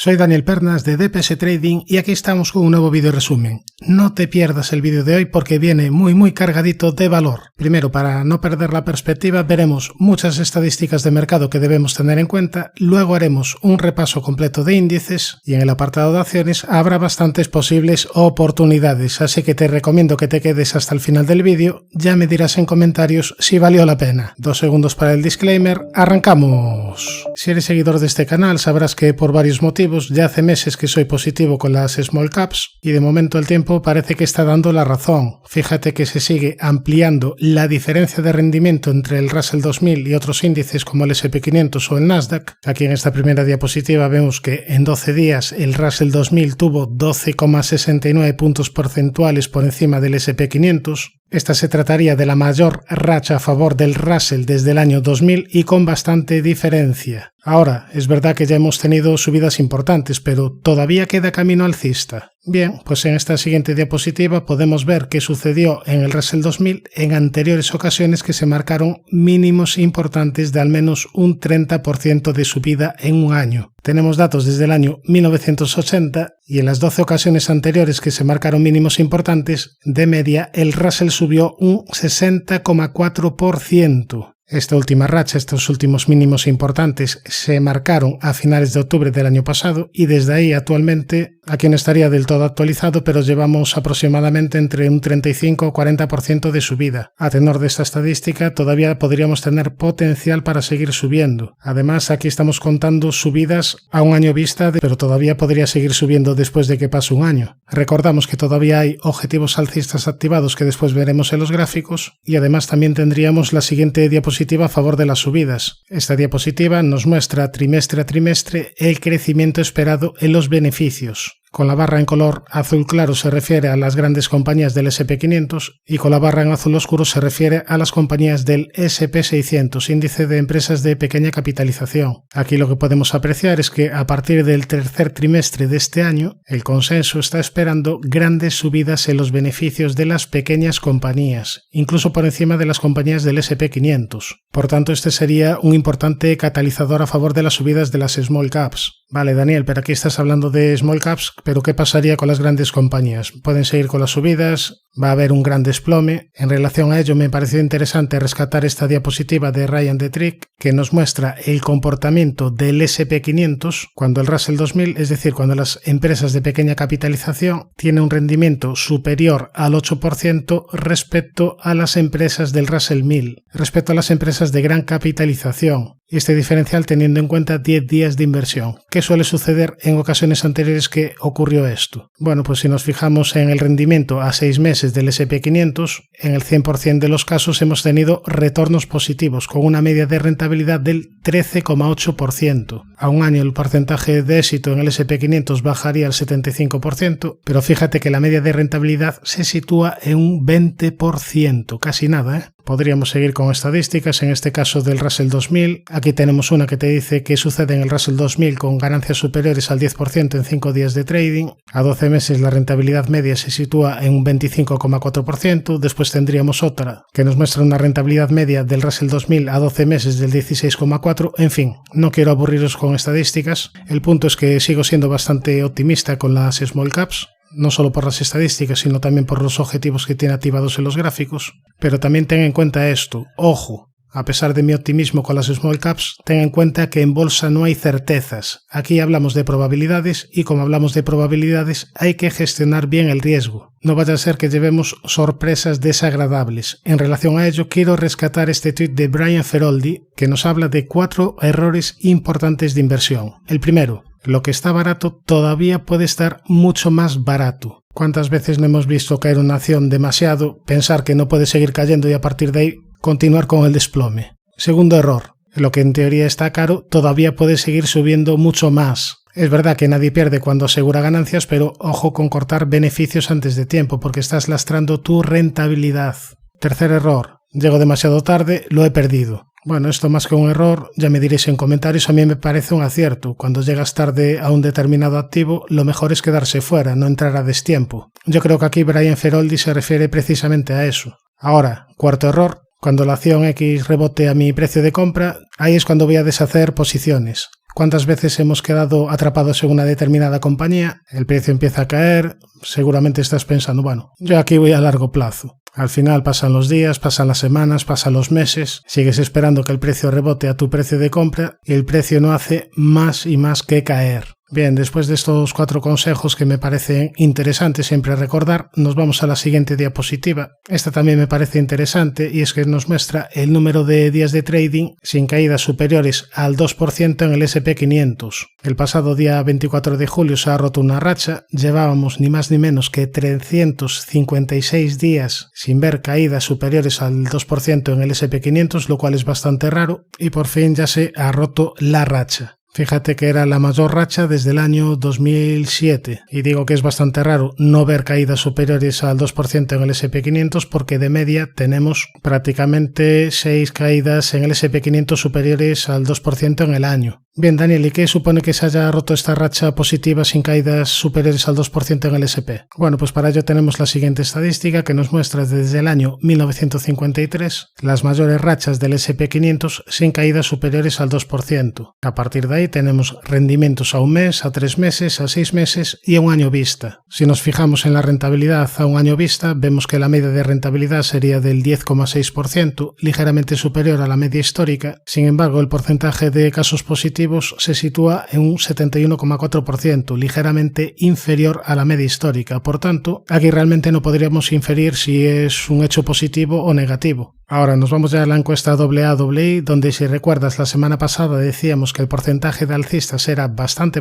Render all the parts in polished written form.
Soy Daniel Pernas de DPS Trading y aquí estamos con un nuevo vídeo resumen. No te pierdas el vídeo de hoy porque viene muy cargadito de valor. Primero, para no perder la perspectiva, veremos muchas estadísticas de mercado que debemos tener en cuenta, luego haremos un repaso completo de índices y en el apartado de acciones habrá bastantes posibles oportunidades, así que te recomiendo que te quedes hasta el final del vídeo, ya me dirás en comentarios si valió la pena. 2 segundos para el disclaimer, ¡arrancamos! Si eres seguidor de este canal sabrás que por varios motivos ya hace meses que soy positivo con las small caps y de momento el tiempo parece que está dando la razón. Fíjate que se sigue ampliando la diferencia de rendimiento entre el Russell 2000 y otros índices como el S&P 500 o el Nasdaq. Aquí en esta primera diapositiva vemos que en 12 días el Russell 2000 tuvo 12,69 puntos porcentuales por encima del S&P 500. Esta se trataría de la mayor racha a favor del Russell desde el año 2000 y con bastante diferencia. Ahora, es verdad que ya hemos tenido subidas importantes, pero todavía queda camino alcista. Bien, pues en esta siguiente diapositiva podemos ver qué sucedió en el Russell 2000 en anteriores ocasiones que se marcaron mínimos importantes de al menos un 30% de subida en un año. Tenemos datos desde el año 1980 y en las 12 ocasiones anteriores que se marcaron mínimos importantes, de media el Russell subió un 60,4%. Esta última racha, estos últimos mínimos importantes, se marcaron a finales de octubre del año pasado y desde ahí actualmente, aquí no estaría del todo actualizado, pero llevamos aproximadamente entre un 35 o 40% de subida. A tenor de esta estadística, todavía podríamos tener potencial para seguir subiendo. Además, aquí estamos contando subidas a un año vista, pero todavía podría seguir subiendo después de que pase un año. Recordamos que todavía hay objetivos alcistas activados que después veremos en los gráficos y además también tendríamos la siguiente diapositiva a favor de las subidas. Esta diapositiva nos muestra trimestre a trimestre el crecimiento esperado en los beneficios. Con la barra en color azul claro se refiere a las grandes compañías del S&P 500 y con la barra en azul oscuro se refiere a las compañías del S&P 600, índice de empresas de pequeña capitalización. Aquí lo que podemos apreciar es que a partir del tercer trimestre de este año, el consenso está esperando grandes subidas en los beneficios de las pequeñas compañías, incluso por encima de las compañías del S&P 500. Por tanto, este sería un importante catalizador a favor de las subidas de las small caps. Vale, Daniel, pero aquí estás hablando de small caps, pero ¿qué pasaría con las grandes compañías? ¿Pueden seguir con las subidas? ¿Va a haber un gran desplome? En relación a ello me pareció interesante rescatar esta diapositiva de Ryan Detrick que nos muestra el comportamiento del S&P 500 cuando el Russell 2000, es decir, cuando las empresas de pequeña capitalización tienen un rendimiento superior al 8% respecto a las empresas del Russell 1000, respecto a las empresas de gran capitalización. Este diferencial teniendo en cuenta 10 días de inversión. ¿Qué suele suceder en ocasiones anteriores que ocurrió esto? Bueno, pues si nos fijamos en el rendimiento a 6 meses del S&P 500, en el 100% de los casos hemos tenido retornos positivos, con una media de rentabilidad del 13,8%. A un año el porcentaje de éxito en el S&P 500 bajaría al 75%, pero fíjate que la media de rentabilidad se sitúa en un 20%, casi nada, ¿eh? Podríamos seguir con estadísticas, en este caso del Russell 2000. Aquí tenemos una que te dice qué sucede en el Russell 2000 con ganancias superiores al 10% en 5 días de trading. A 12 meses la rentabilidad media se sitúa en un 25,4%. Después tendríamos otra que nos muestra una rentabilidad media del Russell 2000 a 12 meses del 16,4%. En fin, no quiero aburriros con estadísticas. El punto es que sigo siendo bastante optimista con las small caps. No solo por las estadísticas, sino también por los objetivos que tiene activados en los gráficos. Pero también ten en cuenta esto, ojo, a pesar de mi optimismo con las small caps, ten en cuenta que en bolsa no hay certezas. Aquí hablamos de probabilidades y como hablamos de probabilidades hay que gestionar bien el riesgo. No vaya a ser que llevemos sorpresas desagradables. En relación a ello, quiero rescatar este tuit de Brian Feroldi que nos habla de 4 errores importantes de inversión. El primero: lo que está barato todavía puede estar mucho más barato. ¿Cuántas veces no hemos visto caer una acción demasiado, pensar que no puede seguir cayendo y a partir de ahí continuar con el desplome? Segundo error: lo que en teoría está caro todavía puede seguir subiendo mucho más. Es verdad que nadie pierde cuando asegura ganancias, pero ojo con cortar beneficios antes de tiempo porque estás lastrando tu rentabilidad. Tercer error: llego demasiado tarde, lo he perdido. Bueno, esto más que un error, ya me diréis en comentarios, a mí me parece un acierto. Cuando llegas tarde a un determinado activo, lo mejor es quedarse fuera, no entrar a destiempo. Yo creo que aquí Brian Feroldi se refiere precisamente a eso. Ahora, cuarto error: cuando la acción X rebote a mi precio de compra, ahí es cuando voy a deshacer posiciones. ¿Cuántas veces hemos quedado atrapados en una determinada compañía? El precio empieza a caer, seguramente estás pensando, bueno, yo aquí voy a largo plazo. Al final pasan los días, pasan las semanas, pasan los meses, sigues esperando que el precio rebote a tu precio de compra y el precio no hace más y más que caer. Bien, después de estos 4 consejos que me parecen interesantes siempre recordar, nos vamos a la siguiente diapositiva. Esta también me parece interesante y es que nos muestra el número de días de trading sin caídas superiores al 2% en el S&P 500. El pasado día 24 de julio se ha roto una racha, llevábamos ni más ni menos que 356 días sin ver caídas superiores al 2% en el S&P 500, lo cual es bastante raro, y por fin ya se ha roto la racha. Fíjate que era la mayor racha desde el año 2007 y digo que es bastante raro no ver caídas superiores al 2% en el S&P 500 porque de media tenemos prácticamente 6 caídas en el S&P 500 superiores al 2% en el año. Bien, Daniel, ¿y qué supone que se haya roto esta racha positiva sin caídas superiores al 2% en el S&P? Bueno, pues para ello tenemos la siguiente estadística que nos muestra desde el año 1953 las mayores rachas del S&P 500 sin caídas superiores al 2%. A partir de ahí tenemos rendimientos a un mes, a 3 meses, a 6 meses y a un año vista. Si nos fijamos en la rentabilidad a un año vista, vemos que la media de rentabilidad sería del 10,6%, ligeramente superior a la media histórica. Sin embargo, el porcentaje de casos positivos se sitúa en un 71,4%, ligeramente inferior a la media histórica. Por tanto, aquí realmente no podríamos inferir si es un hecho positivo o negativo. Ahora nos vamos ya a la encuesta AA, donde si recuerdas la semana pasada decíamos que el porcentaje de alcistas era bastante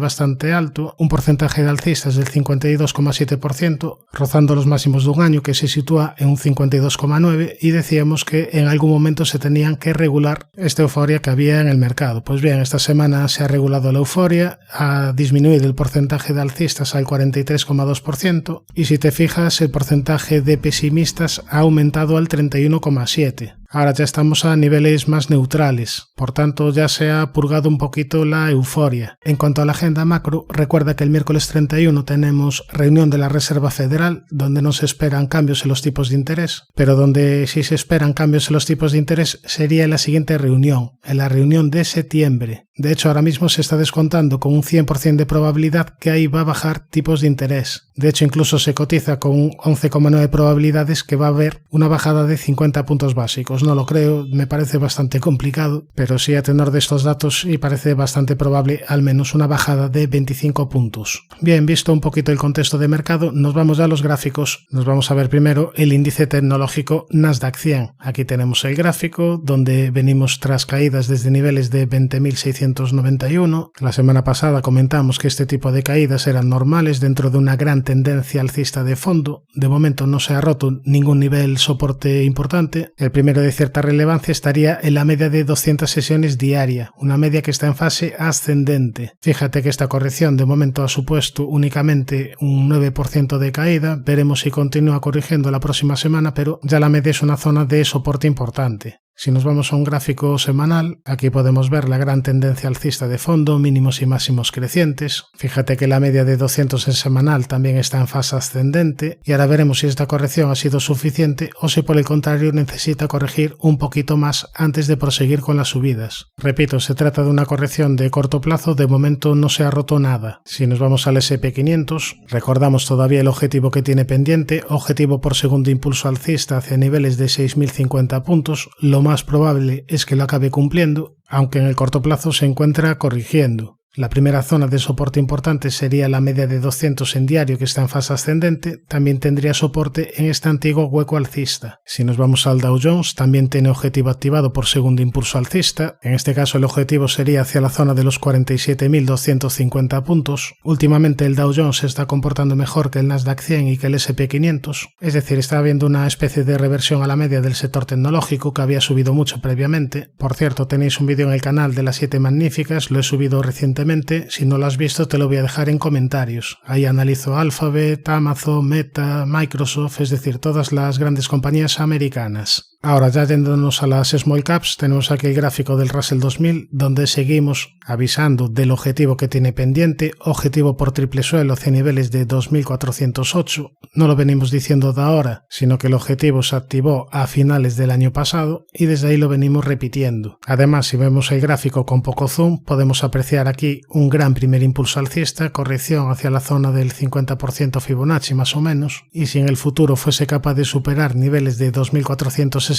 alto, un porcentaje de alcistas del 52,7%, rozando los máximos de un año que se sitúa en un 52,9%, y decíamos que en algún momento se tenían que regular esta euforia que había en el mercado. Pues bien, esta semana se ha regulado la euforia, ha disminuido el porcentaje de alcistas al 43,2% y si te fijas el porcentaje de pesimistas ha aumentado al 31,7%. Ahora ya estamos a niveles más neutrales, por tanto ya se ha purgado un poquito la euforia. En cuanto a la agenda macro, recuerda que el miércoles 31 tenemos reunión de la Reserva Federal, donde no se esperan cambios en los tipos de interés, pero donde sí se esperan cambios en los tipos de interés sería en la siguiente reunión, en la reunión de septiembre. De hecho, ahora mismo se está descontando con un 100% de probabilidad que ahí va a bajar tipos de interés. De hecho, incluso se cotiza con un 11,9 probabilidades que va a haber una bajada de 50 puntos básicos. No lo creo, me parece bastante complicado, pero sí a tenor de estos datos y parece bastante probable al menos una bajada de 25 puntos. Bien, visto un poquito el contexto de mercado, nos vamos ya a los gráficos. Nos vamos a ver primero el índice tecnológico Nasdaq 100. Aquí tenemos el gráfico donde venimos tras caídas desde niveles de 20.691. La semana pasada comentamos que este tipo de caídas eran normales dentro de una gran tendencia alcista de fondo. De momento no se ha roto ningún nivel soporte importante. El primero de cierta relevancia estaría en la media de 200 sesiones diaria, una media que está en fase ascendente. Fíjate que esta corrección de momento ha supuesto únicamente un 9% de caída. Veremos si continúa corrigiendo la próxima semana, pero ya la media es una zona de soporte importante. Si nos vamos a un gráfico semanal, aquí podemos ver la gran tendencia alcista de fondo, mínimos y máximos crecientes. Fíjate que la media de 200 en semanal también está en fase ascendente y ahora veremos si esta corrección ha sido suficiente o si por el contrario necesita corregir un poquito más antes de proseguir con las subidas. Repito, se trata de una corrección de corto plazo, de momento no se ha roto nada. Si nos vamos al S&P 500, recordamos todavía el objetivo que tiene pendiente, objetivo por segundo impulso alcista hacia niveles de 6.050 puntos, lo más probable es que lo acabe cumpliendo, aunque en el corto plazo se encuentra corrigiendo. La primera zona de soporte importante sería la media de 200 en diario que está en fase ascendente, también tendría soporte en este antiguo hueco alcista. Si nos vamos al Dow Jones, también tiene objetivo activado por segundo impulso alcista, en este caso el objetivo sería hacia la zona de los 47.250 puntos. Últimamente el Dow Jones se está comportando mejor que el Nasdaq 100 y que el S&P 500, es decir, está habiendo una especie de reversión a la media del sector tecnológico que había subido mucho previamente. Por cierto, tenéis un vídeo en el canal de las 7 magníficas, lo he subido recientemente. Si no lo has visto te lo voy a dejar en comentarios. Ahí analizo Alphabet, Amazon, Meta, Microsoft, es decir, todas las grandes compañías americanas. Ahora ya yéndonos a las Small Caps, tenemos aquí el gráfico del Russell 2000, donde seguimos avisando del objetivo que tiene pendiente, objetivo por triple suelo hacia niveles de 2408. No lo venimos diciendo de ahora, sino que el objetivo se activó a finales del año pasado y desde ahí lo venimos repitiendo. Además, si vemos el gráfico con poco zoom, podemos apreciar aquí un gran primer impulso alcista, corrección hacia la zona del 50% Fibonacci más o menos, y si en el futuro fuese capaz de superar niveles de 2461,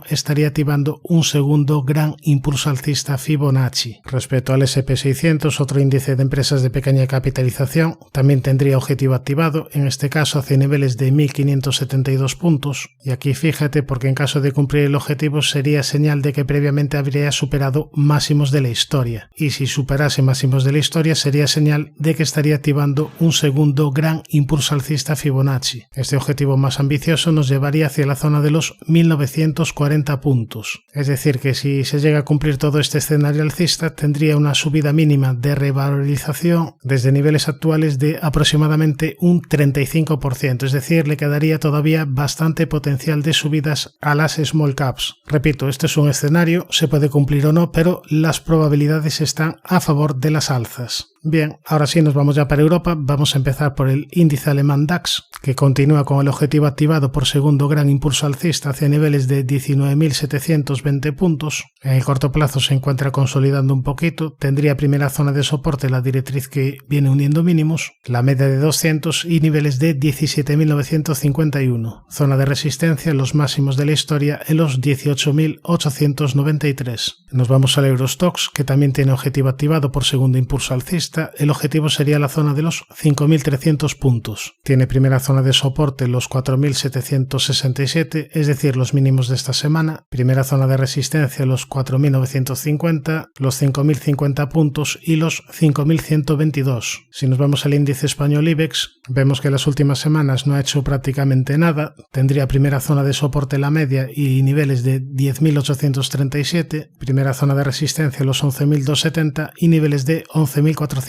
estaría activando un segundo gran impulso alcista Fibonacci. Respecto al SP600, otro índice de empresas de pequeña capitalización, también tendría objetivo activado, en este caso hacia niveles de 1572 puntos, y aquí fíjate porque en caso de cumplir el objetivo sería señal de que previamente habría superado máximos de la historia, y si superase máximos de la historia sería señal de que estaría activando un segundo gran impulso alcista Fibonacci. Este objetivo más ambicioso nos llevaría hacia la zona de los 1940 puntos. Es decir, que si se llega a cumplir todo este escenario alcista, tendría una subida mínima de revalorización desde niveles actuales de aproximadamente un 35%, es decir, le quedaría todavía bastante potencial de subidas a las small caps. Repito, este es un escenario, se puede cumplir o no, pero las probabilidades están a favor de las alzas. Bien, ahora sí nos vamos ya para Europa. Vamos a empezar por el índice alemán DAX, que continúa con el objetivo activado por segundo gran impulso alcista hacia niveles de 19.720 puntos. En el corto plazo se encuentra consolidando un poquito, tendría primera zona de soporte la directriz que viene uniendo mínimos, la media de 200 y niveles de 17.951. Zona de resistencia, los máximos de la historia en los 18.893. Nos vamos al Eurostoxx, que también tiene objetivo activado por segundo impulso alcista. El objetivo sería la zona de los 5.300 puntos. Tiene primera zona de soporte los 4.767, es decir, los mínimos de esta semana. Primera zona de resistencia los 4.950, los 5.050 puntos y los 5.122. Si nos vamos al índice español IBEX, vemos que las últimas semanas no ha hecho prácticamente nada. Tendría primera zona de soporte la media y niveles de 10.837, primera zona de resistencia los 11.270 y niveles de 11.470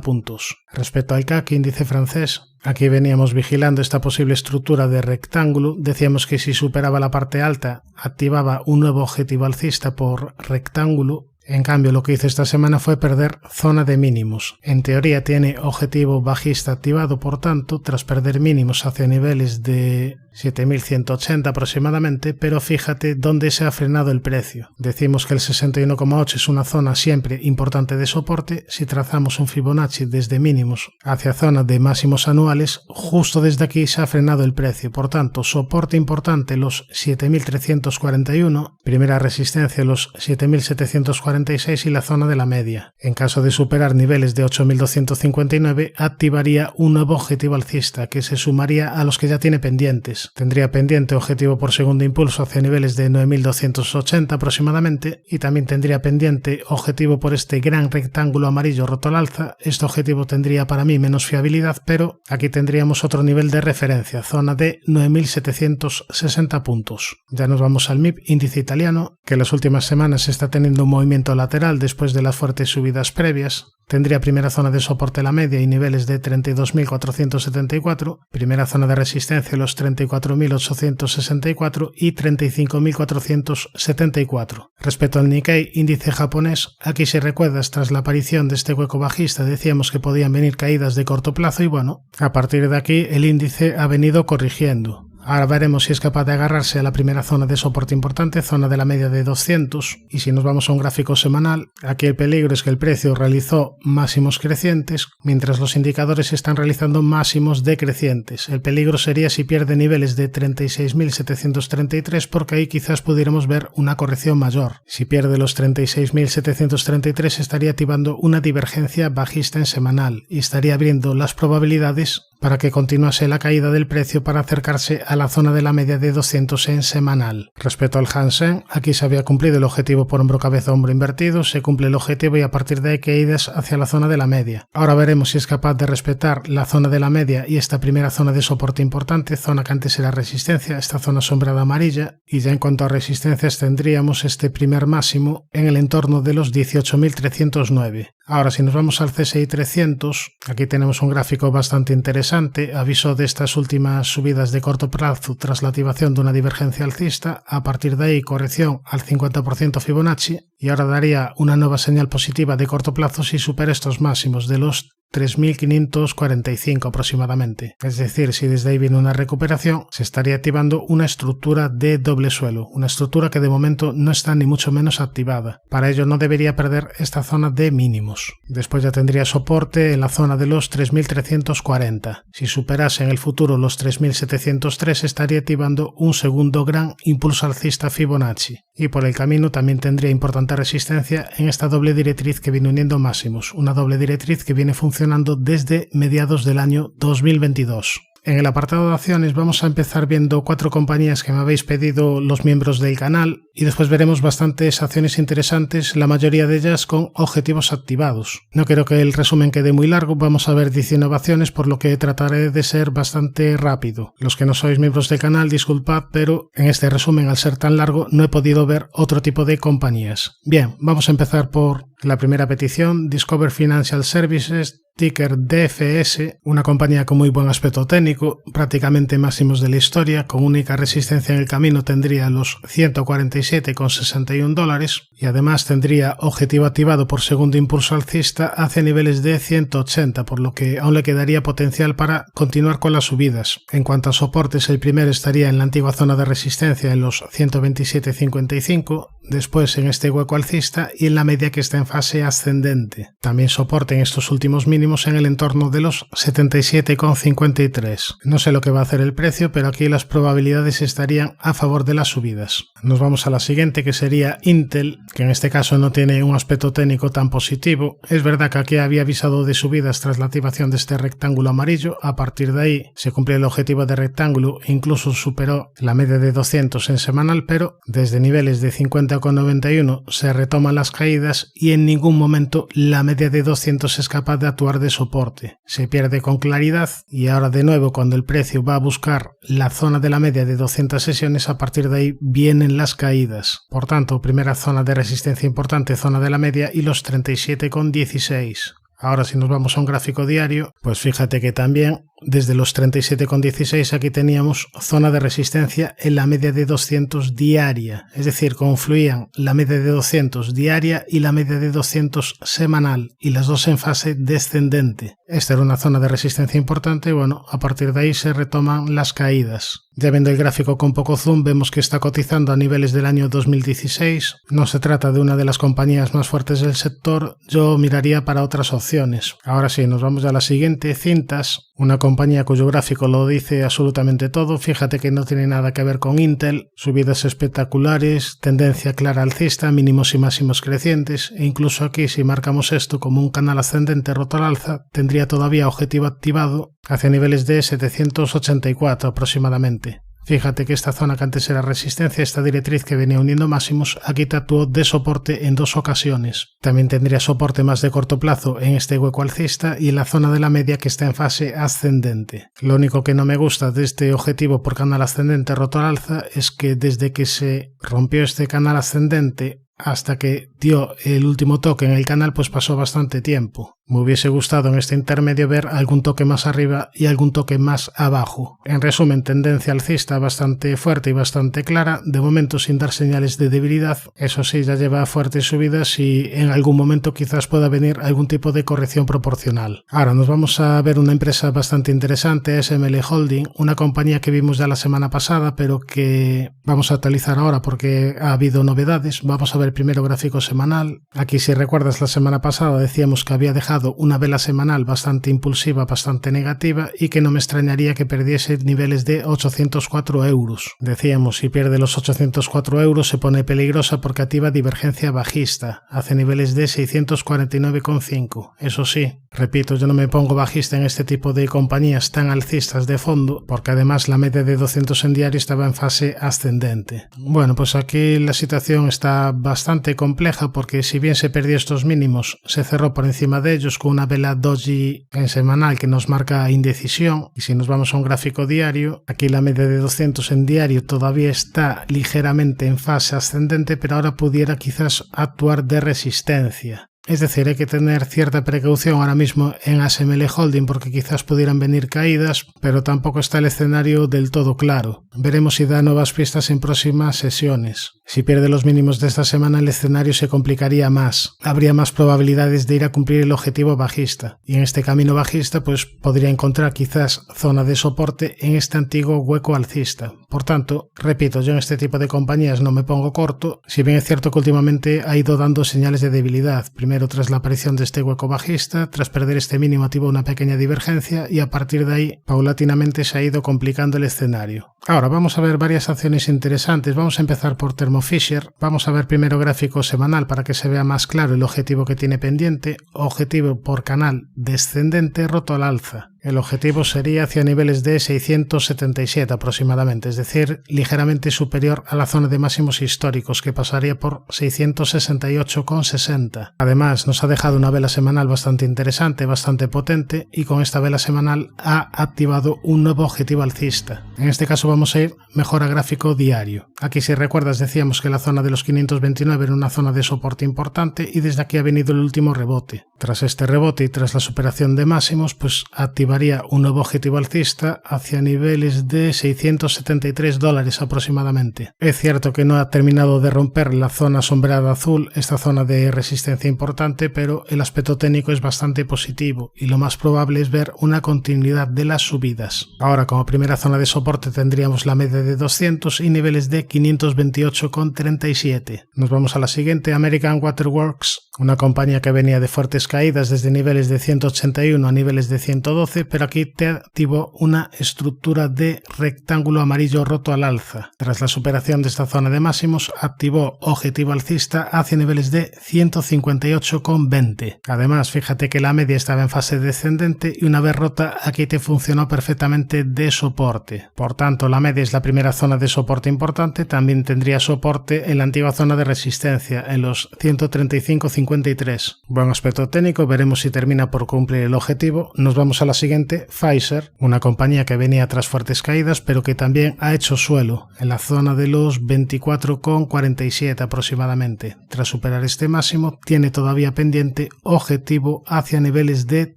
puntos. Respecto al CAC, índice francés, aquí veníamos vigilando esta posible estructura de rectángulo. Decíamos que si superaba la parte alta, activaba un nuevo objetivo alcista por rectángulo. En cambio, lo que hizo esta semana fue perder zona de mínimos. En teoría tiene objetivo bajista activado, por tanto, tras perder mínimos hacia niveles de 7.180 aproximadamente, pero fíjate dónde se ha frenado el precio. Decimos que el 61,8 es una zona siempre importante de soporte. Si trazamos un Fibonacci desde mínimos hacia zona de máximos anuales, justo desde aquí se ha frenado el precio. Por tanto, soporte importante los 7.341, primera resistencia los 7.746 y la zona de la media. En caso de superar niveles de 8.259, activaría un nuevo objetivo alcista que se sumaría a los que ya tiene pendientes. Tendría pendiente objetivo por segundo impulso hacia niveles de 9.280 aproximadamente y también tendría pendiente objetivo por este gran rectángulo amarillo roto al alza. Este objetivo tendría para mí menos fiabilidad, pero aquí tendríamos otro nivel de referencia, zona de 9.760 puntos. Ya nos vamos al MIB, índice italiano, que en las últimas semanas está teniendo un movimiento lateral después de las fuertes subidas previas. Tendría primera zona de soporte la media y niveles de 32.474, primera zona de resistencia los 34.864 y 35.474. Respecto al Nikkei, índice japonés, aquí si recuerdas, tras la aparición de este hueco bajista decíamos que podían venir caídas de corto plazo y bueno, a partir de aquí el índice ha venido corrigiendo. Ahora veremos si es capaz de agarrarse a la primera zona de soporte importante, zona de la media de 200, y si nos vamos a un gráfico semanal, aquí el peligro es que el precio realizó máximos crecientes, mientras los indicadores están realizando máximos decrecientes. El peligro sería si pierde niveles de 36.733, porque ahí quizás pudiéramos ver una corrección mayor. Si pierde los 36.733 estaría activando una divergencia bajista en semanal y estaría abriendo las probabilidades para que continuase la caída del precio para acercarse a la zona de la media de 200 en semanal. Respecto al Hansen, aquí se había cumplido el objetivo por hombro cabeza hombro invertido, se cumple el objetivo y a partir de ahí caídas hacia la zona de la media. Ahora veremos si es capaz de respetar la zona de la media y esta primera zona de soporte importante, zona que antes era resistencia, esta zona sombreada amarilla, y ya en cuanto a resistencias tendríamos este primer máximo en el entorno de los 18.309. Ahora, si nos vamos al CSI 300, aquí tenemos un gráfico bastante interesante, aviso de estas últimas subidas de corto plazo tras la activación de una divergencia alcista, a partir de ahí corrección al 50% Fibonacci, y ahora daría una nueva señal positiva de corto plazo si supera estos máximos de los 3.545 aproximadamente. Es decir, si desde ahí viene una recuperación, se estaría activando una estructura de doble suelo, una estructura que de momento no está ni mucho menos activada. Para ello no debería perder esta zona de mínimos. Después ya tendría soporte en la zona de los 3.340. Si superase en el futuro los 3.703, estaría activando un segundo gran impulso alcista Fibonacci. Y por el camino también tendría importante resistencia en esta doble directriz que viene uniendo máximos, una doble directriz que viene funcionando desde mediados del año 2022. En el apartado de acciones vamos a empezar viendo 4 compañías que me habéis pedido los miembros del canal y después veremos bastantes acciones interesantes, la mayoría de ellas con objetivos activados. No quiero que el resumen quede muy largo, vamos a ver 19 acciones, por lo que trataré de ser bastante rápido. Los que no sois miembros del canal, disculpad, pero en este resumen, al ser tan largo, no he podido ver otro tipo de compañías. Bien, vamos a empezar por la primera petición, Discover Financial Services, ticker DFS, una compañía con muy buen aspecto técnico, prácticamente máximos de la historia, con única resistencia en el camino tendría los $147,61 y además tendría objetivo activado por segundo impulso alcista hacia niveles de 180, por lo que aún le quedaría potencial para continuar con las subidas. En cuanto a soportes, el primero estaría en la antigua zona de resistencia en los 127,55, después en este hueco alcista y en la media que está en fase ascendente. También soporte en estos últimos mínimos en el entorno de los 77,53. No sé lo que va a hacer el precio, pero aquí las probabilidades estarían a favor de las subidas. Nos vamos a la siguiente, que sería Intel, que en este caso no tiene un aspecto técnico tan positivo. Es verdad que aquí había avisado de subidas tras la activación de este rectángulo amarillo. A partir de ahí se cumplió el objetivo de rectángulo e incluso superó la media de 200 en semanal, pero desde niveles de 50,91 se retoman las caídas y en ningún momento la media de 200 es capaz de actuar de soporte. Se pierde con claridad y ahora de nuevo cuando el precio va a buscar la zona de la media de 200 sesiones, a partir de ahí vienen las caídas. Por tanto, primera zona de resistencia importante, zona de la media y los 37,16. Ahora si nos vamos a un gráfico diario, pues fíjate que también desde los 37,16 aquí teníamos zona de resistencia en la media de 200 diaria, es decir, confluían la media de 200 diaria y la media de 200 semanal y las dos en fase descendente. Esta era una zona de resistencia importante y bueno, a partir de ahí se retoman las caídas. Ya viendo el gráfico con poco zoom vemos que está cotizando a niveles del año 2016, no se trata de una de las compañías más fuertes del sector, yo miraría para otras opciones. Ahora sí, nos vamos a la siguiente, Cintas, una compañía cuyo gráfico lo dice absolutamente todo. Fíjate que no tiene nada que ver con Intel, subidas espectaculares, tendencia clara alcista, mínimos y máximos crecientes, e incluso aquí si marcamos esto como un canal ascendente roto al alza, tendría todavía objetivo activado hacia niveles de 784 aproximadamente. Fíjate que esta zona que antes era resistencia, esta directriz que venía uniendo máximos, aquí te actuó de soporte en 2 ocasiones. También tendría soporte más de corto plazo en este hueco alcista y en la zona de la media que está en fase ascendente. Lo único que no me gusta de este objetivo por canal ascendente roto al alza es que desde que se rompió este canal ascendente hasta que dio el último toque en el canal, pues pasó bastante tiempo. Me hubiese gustado en este intermedio ver algún toque más arriba y algún toque más abajo. En resumen, tendencia alcista bastante fuerte y bastante clara, de momento sin dar señales de debilidad. Eso sí, ya lleva fuertes subidas y en algún momento quizás pueda venir algún tipo de corrección proporcional. Ahora nos vamos a ver una empresa bastante interesante, SML Holding, una compañía que vimos ya la semana pasada, pero que vamos a actualizar ahora porque ha habido novedades. Vamos a ver primero gráfico semanal. Aquí, si recuerdas, la semana pasada decíamos que había dejado una vela semanal bastante impulsiva, bastante negativa y que no me extrañaría que perdiese niveles de 804 euros. Decíamos, si pierde los 804 euros se pone peligrosa porque activa divergencia bajista, hace niveles de 649,5. Eso sí, repito, yo no me pongo bajista en este tipo de compañías tan alcistas de fondo porque además la media de 200 en diario estaba en fase ascendente. Bueno, pues aquí la situación está bastante compleja porque si bien se perdió estos mínimos, se cerró por encima de ellos con una vela doji en semanal que nos marca indecisión, y si nos vamos a un gráfico diario, aquí la media de 200 en diario todavía está ligeramente en fase ascendente, pero ahora pudiera quizás actuar de resistencia. Es decir, hay que tener cierta precaución ahora mismo en ASML Holding porque quizás pudieran venir caídas, pero tampoco está el escenario del todo claro. Veremos si da nuevas pistas en próximas sesiones. Si pierde los mínimos de esta semana, el escenario se complicaría más. Habría más probabilidades de ir a cumplir el objetivo bajista. Y en este camino bajista, pues podría encontrar quizás zona de soporte en este antiguo hueco alcista. Por tanto, repito, yo en este tipo de compañías no me pongo corto, si bien es cierto que últimamente ha ido dando señales de debilidad. Primero tras la aparición de este hueco bajista, tras perder este mínimo tuvo una pequeña divergencia y a partir de ahí paulatinamente se ha ido complicando el escenario. Ahora vamos a ver varias acciones interesantes. Vamos a empezar por Thermo Fisher. Vamos a ver primero gráfico semanal para que se vea más claro el objetivo que tiene pendiente. Objetivo por canal descendente roto al alza. El objetivo sería hacia niveles de 677 aproximadamente, es decir, ligeramente superior a la zona de máximos históricos que pasaría por 668,60. Además, nos ha dejado una vela semanal bastante interesante, bastante potente y con esta vela semanal ha activado un nuevo objetivo alcista. En este caso vamos a ir mejor a gráfico diario. Aquí si recuerdas decíamos que la zona de los 529 era una zona de soporte importante y desde aquí ha venido el último rebote. Tras este rebote y tras la superación de máximos, pues activaría un nuevo objetivo alcista hacia niveles de $673 aproximadamente. Es cierto que no ha terminado de romper la zona sombreada azul, esta zona de resistencia importante, pero el aspecto técnico es bastante positivo y lo más probable es ver una continuidad de las subidas. Ahora como primera zona de soporte tendríamos la media de 200 y niveles de 528,37. Nos vamos a la siguiente, American Water Works, una compañía que venía de fuertes caídas desde niveles de 181 a niveles de 112, pero aquí te activó una estructura de rectángulo amarillo roto al alza. Tras la superación de esta zona de máximos, activó objetivo alcista hacia niveles de 158,20. Además, fíjate que la media estaba en fase descendente y una vez rota, aquí te funcionó perfectamente de soporte. Por tanto, la media es la primera zona de soporte importante, también tendría soporte en la antigua zona de resistencia, en los 135,53. Buen aspecto técnico, veremos si termina por cumplir el objetivo. Nos vamos a la siguiente, Pfizer, una compañía que venía tras fuertes caídas pero que también ha hecho suelo en la zona de los 24,47 aproximadamente. Tras superar este máximo tiene todavía pendiente objetivo hacia niveles de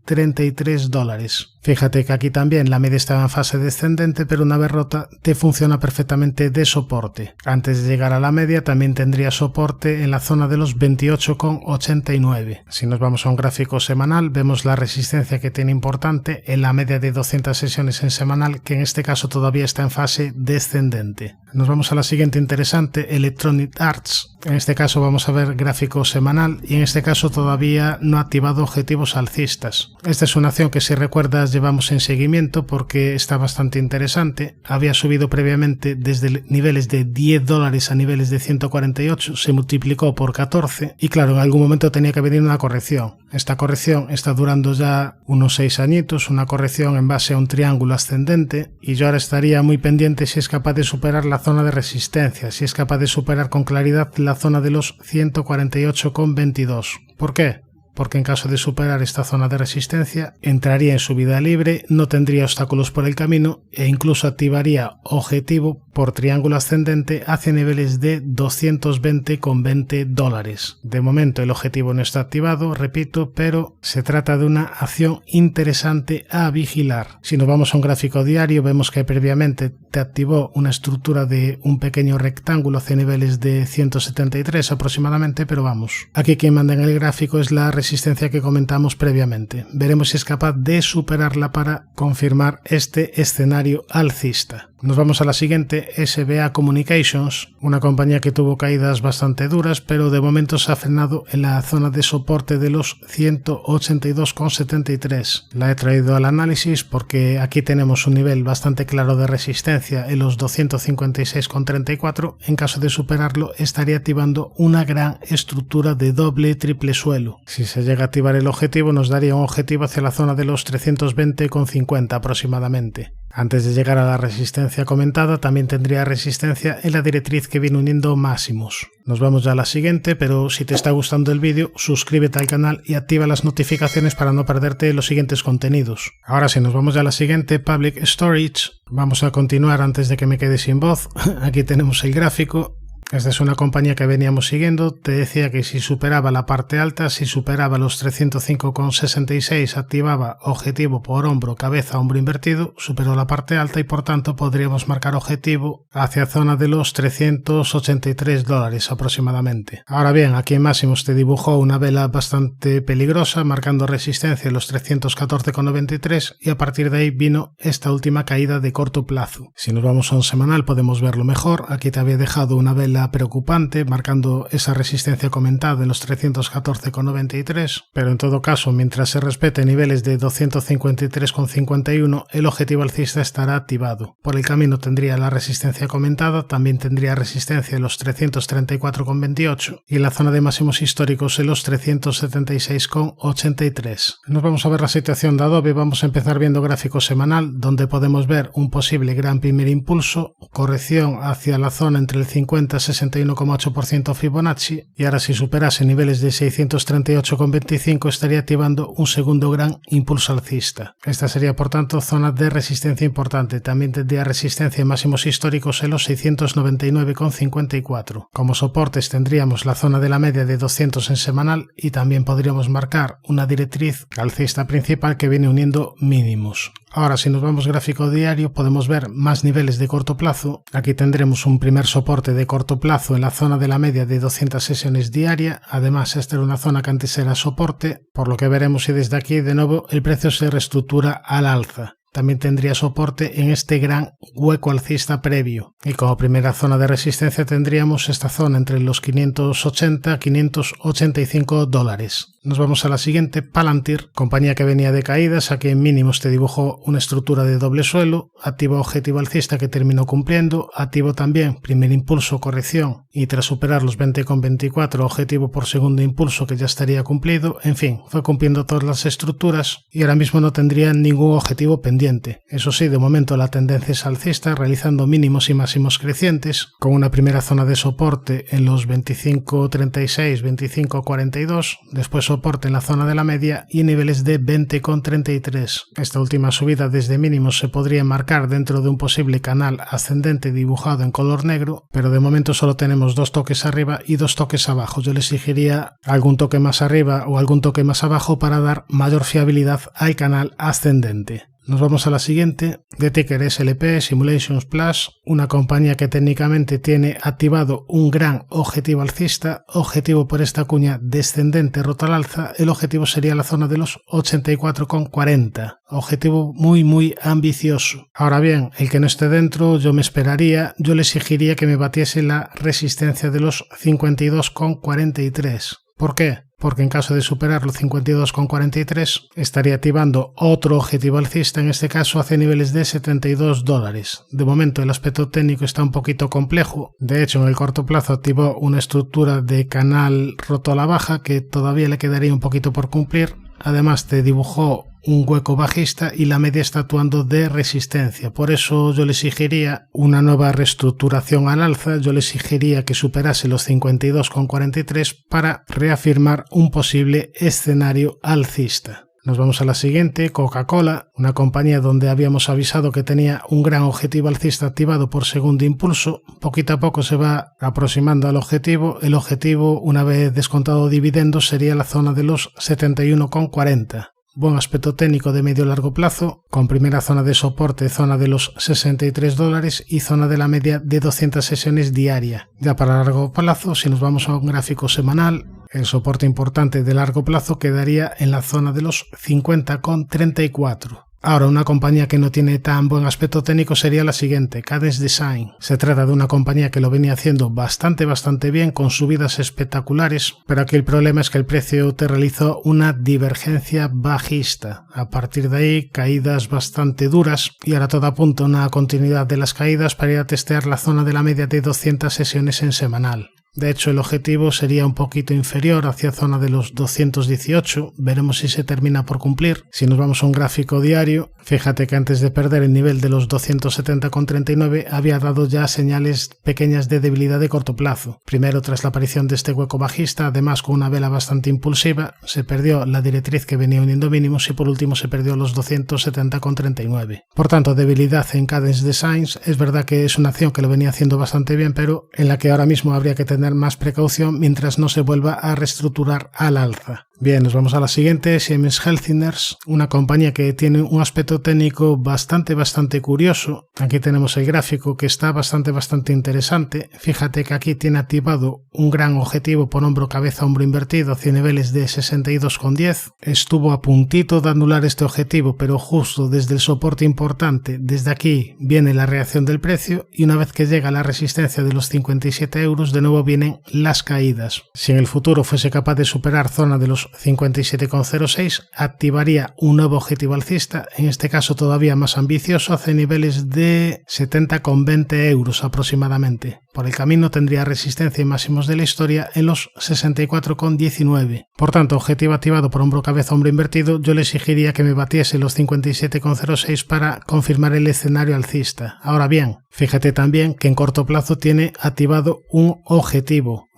$33. Fíjate que aquí también la media estaba en fase descendente, pero una vez rota te funciona perfectamente de soporte. Antes de llegar a la media también tendría soporte en la zona de los 28,89. Si nos vamos a un gráfico semanal, vemos la resistencia que tiene importante en la media de 200 sesiones en semanal, que en este caso todavía está en fase descendente. Nos vamos a la siguiente interesante, Electronic Arts. En este caso vamos a ver gráfico semanal y en este caso todavía no ha activado objetivos alcistas. Esta es una acción que si recuerdas llevamos en seguimiento porque está bastante interesante. Había subido previamente desde niveles de $10 a niveles de 148, se multiplicó por 14 y claro, en algún momento tenía que venir una corrección. Esta corrección está durando ya unos 6 añitos, una corrección en base a un triángulo ascendente y yo ahora estaría muy pendiente si es capaz de superar la zona de resistencia, si es capaz de superar con claridad la zona de los 148,22. ¿Por qué? Porque en caso de superar esta zona de resistencia entraría en subida libre, no tendría obstáculos por el camino e incluso activaría objetivo por triángulo ascendente hacia niveles de $220,20. De momento el objetivo no está activado, repito, pero se trata de una acción interesante a vigilar. Si nos vamos a un gráfico diario vemos que previamente te activó una estructura de un pequeño rectángulo hacia niveles de 173 aproximadamente, pero vamos, aquí quien manda en el gráfico es la resistencia que comentamos previamente. Veremos si es capaz de superarla para confirmar este escenario alcista. Nos vamos a la siguiente, SBA Communications, una compañía que tuvo caídas bastante duras, pero de momento se ha frenado en la zona de soporte de los 182,73. La he traído al análisis porque aquí tenemos un nivel bastante claro de resistencia en los 256,34. En caso de superarlo, estaría activando una gran estructura de doble triple suelo. Si se llega a activar el objetivo, nos daría un objetivo hacia la zona de los 320,50 aproximadamente. Antes de llegar a la resistencia comentada, también tendría resistencia en la directriz que viene uniendo máximos. Nos vamos ya a la siguiente, pero si te está gustando el vídeo, suscríbete al canal y activa las notificaciones para no perderte los siguientes contenidos. Ahora sí, nos vamos ya a la siguiente, Public Storage. Vamos a continuar antes de que me quede sin voz. Aquí tenemos el gráfico. Esta es una compañía que veníamos siguiendo. Te decía que si superaba la parte alta, si superaba los 305,66, activaba objetivo por hombro, cabeza, hombro invertido, superó la parte alta y por tanto podríamos marcar objetivo hacia zona de los $383 aproximadamente. Ahora bien, aquí en máximos te dibujó una vela bastante peligrosa, marcando resistencia en los 314,93 y a partir de ahí vino esta última caída de corto plazo. Si nos vamos a un semanal podemos verlo mejor. Aquí te había dejado una vela preocupante marcando esa resistencia comentada en los 314,93, pero en todo caso mientras se respete niveles de 253,51 el objetivo alcista estará activado. Por el camino tendría la resistencia comentada, también tendría resistencia en los 334,28 y la zona de máximos históricos en los 376,83. Nos vamos a ver la situación de Adobe. Vamos a empezar viendo gráfico semanal donde podemos ver un posible gran primer impulso, corrección hacia la zona entre el 50 y 61,8% Fibonacci y ahora si superase niveles de 638,25 estaría activando un segundo gran impulso alcista. Esta sería por tanto zona de resistencia importante. También tendría resistencia en máximos históricos en los 699,54. Como soportes tendríamos la zona de la media de 200 en semanal y también podríamos marcar una directriz alcista principal que viene uniendo mínimos. Ahora si nos vamos gráfico diario podemos ver más niveles de corto plazo. Aquí tendremos un primer soporte de corto plazo en la zona de la media de 200 sesiones diaria. Además esta era una zona que antes era soporte, por lo que veremos si desde aquí de nuevo el precio se reestructura al alza. También tendría soporte en este gran hueco alcista previo. Y como primera zona de resistencia tendríamos esta zona entre los 580 y 585 dólares. Nos vamos a la siguiente, Palantir, compañía que venía de caídas. Aquí en mínimos te dibujó una estructura de doble suelo, activo objetivo alcista que terminó cumpliendo, activo también primer impulso, corrección y tras superar los 20,24 objetivo por segundo impulso que ya estaría cumplido. En fin, fue cumpliendo todas las estructuras y ahora mismo no tendría ningún objetivo pendiente. Eso sí, de momento la tendencia es alcista, realizando mínimos y máximos crecientes, con una primera zona de soporte en los 25,36, 25,42, después soporte en la zona de la media y niveles de 20,33. Esta última subida desde mínimos se podría marcar dentro de un posible canal ascendente dibujado en color negro, pero de momento solo tenemos dos toques arriba y dos toques abajo. Yo le exigiría algún toque más arriba o algún toque más abajo para dar mayor fiabilidad al canal ascendente. Nos vamos a la siguiente, de ticker SLP, Simulations Plus, una compañía que técnicamente tiene activado un gran objetivo alcista, objetivo por esta cuña descendente rota al alza. El objetivo sería la zona de los 84,40, objetivo muy ambicioso. Ahora bien, el que no esté dentro, yo le exigiría que me batiese la resistencia de los 52,43. ¿Por qué? Porque en caso de superar los 52,43 estaría activando otro objetivo alcista, en este caso hacia niveles de 72 dólares. De momento el aspecto técnico está un poquito complejo. De hecho, en el corto plazo activó una estructura de canal roto a la baja que todavía le quedaría un poquito por cumplir. Además te dibujó un hueco bajista y la media está actuando de resistencia. Por eso yo le exigiría una nueva reestructuración al alza. Yo le exigiría que superase los 52,43 para reafirmar un posible escenario alcista. Nos vamos a la siguiente, Coca-Cola, una compañía donde habíamos avisado que tenía un gran objetivo alcista activado por segundo impulso. Poquito a poco se va aproximando al objetivo. El objetivo, una vez descontado dividendos, sería la zona de los 71,40. Buen aspecto técnico de medio largo plazo, con primera zona de soporte, zona de los 63 dólares y zona de la media de 200 sesiones diaria. Ya para largo plazo, si nos vamos a un gráfico semanal, el soporte importante de largo plazo quedaría en la zona de los 50,34. Ahora, una compañía que no tiene tan buen aspecto técnico sería la siguiente, Cadence Design. Se trata de una compañía que lo venía haciendo bastante bien, con subidas espectaculares, pero aquí el problema es que el precio te realizó una divergencia bajista. A partir de ahí, caídas bastante duras y ahora todo apunta a una continuidad de las caídas para ir a testear la zona de la media de 200 sesiones en semanal. De hecho, el objetivo sería un poquito inferior, hacia zona de los 218. Veremos si se termina por cumplir. Si nos vamos a un gráfico diario, fíjate que antes de perder el nivel de los 270,39 había dado ya señales pequeñas de debilidad de corto plazo. Primero, tras la aparición de este hueco bajista, además con una vela bastante impulsiva, se perdió la directriz que venía uniendo mínimos y por último se perdió los 270,39. Por tanto, debilidad en Cadence Designs. Es verdad que es una acción que lo venía haciendo bastante bien, pero en la que ahora mismo habría que tener más precaución mientras no se vuelva a reestructurar al alza. Bien, nos vamos a la siguiente, Siemens Healthineers, una compañía que tiene un aspecto técnico bastante curioso. Aquí tenemos el gráfico que está bastante interesante. Fíjate que aquí tiene activado un gran objetivo por hombro cabeza hombro invertido hacia niveles de 62,10. Estuvo a puntito de anular este objetivo, pero justo desde el soporte importante, desde aquí viene la reacción del precio y una vez que llega a la resistencia de los 57 euros, de nuevo vienen las caídas. Si en el futuro fuese capaz de superar zona de los 57,06, activaría un nuevo objetivo alcista, en este caso todavía más ambicioso, hacia niveles de 70,20 euros aproximadamente. Por el camino tendría resistencia y máximos de la historia en los 64,19. Por tanto, objetivo activado por hombro cabeza hombro invertido, yo le exigiría que me batiese los 57,06 para confirmar el escenario alcista. Ahora bien, fíjate también que en corto plazo tiene activado un objetivo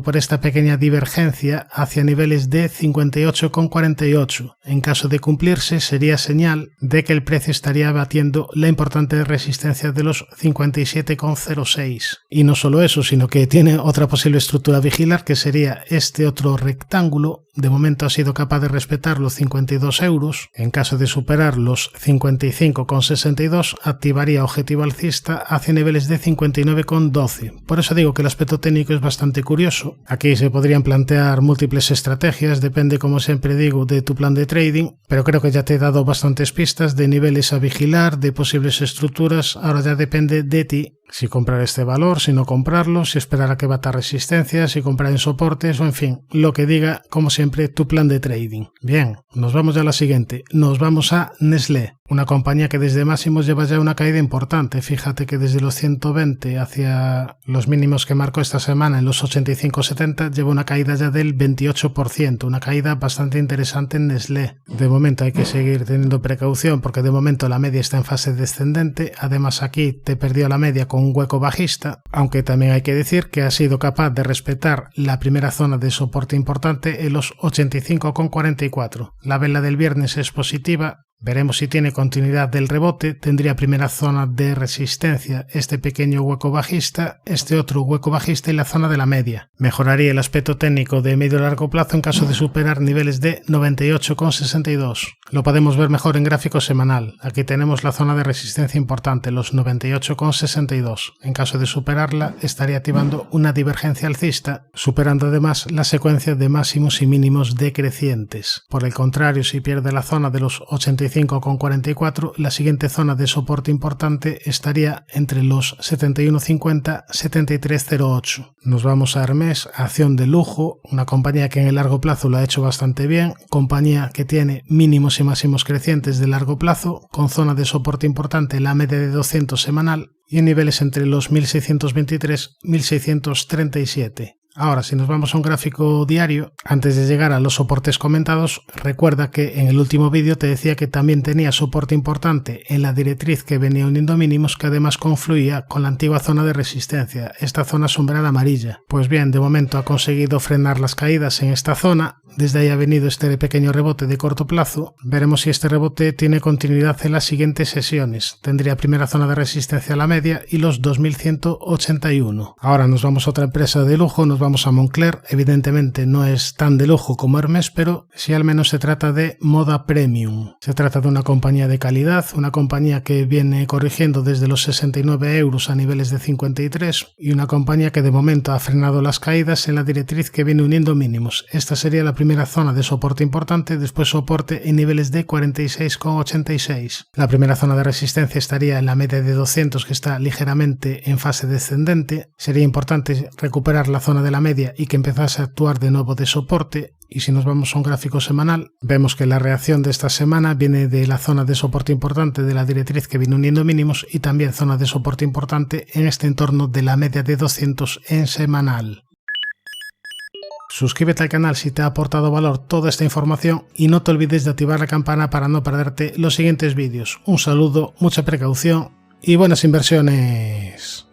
por esta pequeña divergencia hacia niveles de 58,48. En caso de cumplirse, sería señal de que el precio estaría batiendo la importante resistencia de los 57,06. Y no solo eso, sino que tiene otra posible estructura a vigilar, que sería este otro rectángulo. De momento ha sido capaz de respetar los 52 euros. En caso de superar los 55,62, activaría objetivo alcista hacia niveles de 59,12. Por eso digo que el aspecto técnico es bastante curioso. Aquí se podrían plantear múltiples estrategias, depende, como siempre digo, de tu plan de trading, pero creo que ya te he dado bastantes pistas de niveles a vigilar, de posibles estructuras. Ahora ya depende de ti si comprar este valor, si no comprarlo, si esperar a que bata resistencia, si comprar en soportes o en fin, lo que diga, como siempre, tu plan de trading. Bien, nos vamos ya a la siguiente. Nos vamos a Nestlé, una compañía que desde máximos lleva ya una caída importante. Fíjate que desde los 120 hacia los mínimos que marcó esta semana en los 85,70 lleva una caída ya del 28%, una caída bastante interesante en Nestlé. De momento hay que seguir teniendo precaución porque de momento la media está en fase descendente. Además aquí te perdió la media con un hueco bajista, aunque también hay que decir que ha sido capaz de respetar la primera zona de soporte importante en los 85,44. La vela del viernes es positiva. Veremos si tiene continuidad del rebote. Tendría primera zona de resistencia este pequeño hueco bajista, este otro hueco bajista y la zona de la media. Mejoraría el aspecto técnico de medio a largo plazo en caso de superar niveles de 98,62. Lo podemos ver mejor en gráfico semanal. Aquí tenemos la zona de resistencia importante, los 98,62. En caso de superarla, estaría activando una divergencia alcista, superando además la secuencia de máximos y mínimos decrecientes. Por el contrario, si pierde la zona de los 85,44, la siguiente zona de soporte importante estaría entre los 71,50 y 73,08. Nos vamos a Hermès, acción de lujo, una compañía que en el largo plazo lo ha hecho bastante bien, compañía que tiene mínimos y máximos crecientes de largo plazo, con zona de soporte importante en la media de 200 semanal y en niveles entre los 1623 y 1637. Ahora, si nos vamos a un gráfico diario, antes de llegar a los soportes comentados, recuerda que en el último vídeo te decía que también tenía soporte importante en la directriz que venía uniendo mínimos, que además confluía con la antigua zona de resistencia, esta zona sombreada amarilla. Pues bien, de momento ha conseguido frenar las caídas en esta zona. Desde ahí ha venido este pequeño rebote de corto plazo. Veremos si este rebote tiene continuidad en las siguientes sesiones. Tendría primera zona de resistencia a la media y los 2181. Ahora nos vamos a otra empresa de lujo, nos vamos a Moncler. Evidentemente no es tan de lujo como Hermès, pero sí al menos se trata de moda premium. Se trata de una compañía de calidad, una compañía que viene corrigiendo desde los 69 euros a niveles de 53 y una compañía que de momento ha frenado las caídas en la directriz que viene uniendo mínimos. Esta sería la primera zona de soporte importante, después soporte en niveles de 46,86. La primera zona de resistencia estaría en la media de 200, que está ligeramente en fase descendente. Sería importante recuperar la zona de la media y que empezase a actuar de nuevo de soporte. Y si nos vamos a un gráfico semanal, vemos que la reacción de esta semana viene de la zona de soporte importante de la directriz que viene uniendo mínimos y también zona de soporte importante en este entorno de la media de 200 en semanal. suscríbete al canal si te ha aportado valor toda esta información y no te olvides de activar la campana para no perderte los siguientes vídeos. Un saludo, mucha precaución y buenas inversiones.